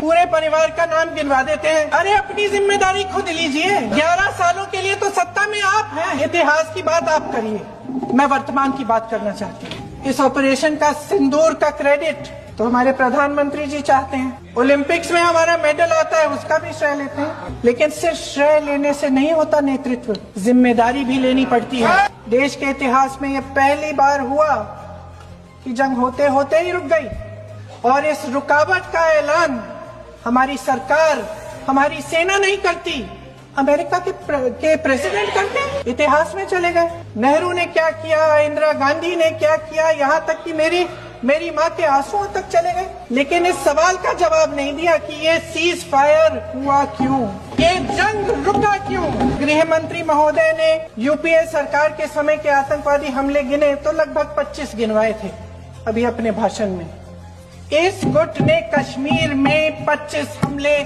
पूरे परिवार का नाम गिनवा देते हैं। अरे अपनी जिम्मेदारी खुद लीजिए। 11 सालों के लिए तो सत्ता में आप हैं। इतिहास की बात आप करिए, मैं वर्तमान की बात करना चाहती हूँ। इस ऑपरेशन का सिंदूर का क्रेडिट तो हमारे प्रधानमंत्री जी चाहते हैं। ओलंपिक्स में हमारा मेडल आता है, उसका भी श्रेय लेते हैं। लेकिन सिर्फ श्रेय लेने से नहीं होता नेतृत्व, जिम्मेदारी भी लेनी पड़ती है। देश के इतिहास में यह पहली बार हुआ कि जंग होते होते ही रुक गई, और इस रुकावट का ऐलान हमारी सरकार, हमारी सेना नहीं करती, अमेरिका के प्रेसिडेंट करते हैं। इतिहास में चले गए। नेहरू ने क्या किया, इंदिरा गांधी ने क्या किया, यहाँ तक कि मेरी माँ के आंसुओं तक चले गए। लेकिन इस सवाल का जवाब नहीं दिया कि ये सीज फायर हुआ क्यों, ये जंग रुका क्यों। गृह मंत्री महोदय ने यूपीए सरकार के समय के आतंकवादी हमले गिने तो लगभग 25 गिनवाए थे अभी अपने भाषण में। इस गुट ने कश्मीर में 25 हमले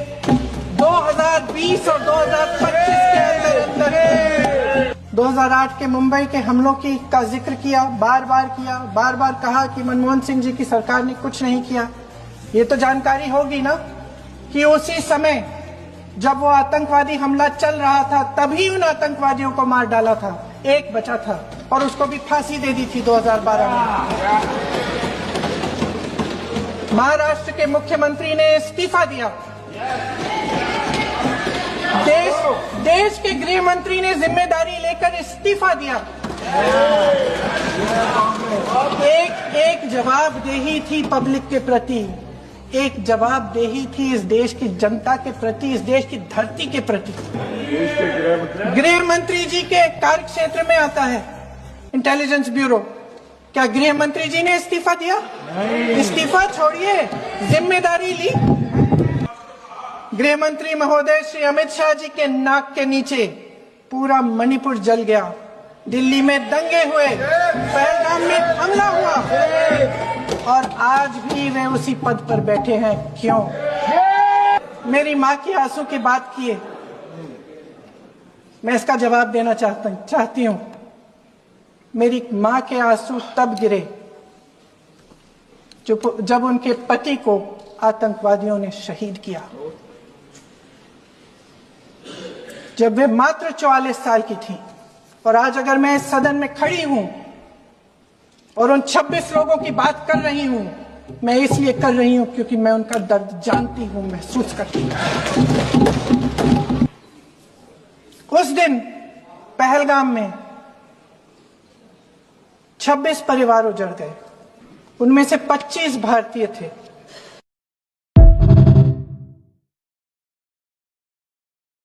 2020 और 2025 के अंदर 2008 के मुंबई के हमलों का जिक्र किया, बार बार कहा कि मनमोहन सिंह जी की सरकार ने कुछ नहीं किया। ये तो जानकारी होगी ना कि उसी समय जब वो आतंकवादी हमला चल रहा था तभी उन आतंकवादियों को मार डाला था, एक बचा था और उसको भी फांसी दे दी थी 2012 में। महाराष्ट्र के मुख्यमंत्री ने इस्तीफा दिया। देश के गृह मंत्री ने जिम्मेदारी लेकर इस्तीफा दिया। एक जवाबदेही थी पब्लिक के प्रति, एक जवाबदेही थी इस देश की जनता के प्रति, इस देश की धरती के प्रति। गृह मंत्री जी के कार्य क्षेत्र में आता है इंटेलिजेंस ब्यूरो। क्या गृह मंत्री जी ने इस्तीफा दिया? इस्तीफा छोड़िए, जिम्मेदारी ली। गृह मंत्री महोदय श्री अमित शाह जी के नाक के नीचे पूरा मणिपुर जल गया, दिल्ली में दंगे हुए, पहलगाम में हमला हुआ, और आज भी वे उसी पद पर बैठे हैं। क्यों? मेरी माँ के आंसू की बात किए, मैं इसका जवाब देना चाहती हूँ। मेरी माँ के आंसू तब गिरे जब उनके पति को आतंकवादियों ने शहीद किया, जब वे मात्र 44 साल की थी। और आज अगर मैं इस सदन में खड़ी हूं और उन 26 लोगों की बात कर रही हूं, मैं इसलिए कर रही हूं क्योंकि मैं उनका दर्द जानती हूं, महसूस करती हूं। उस दिन पहलगाम में 26 परिवार उजड़ गए, उनमें से 25 भारतीय थे।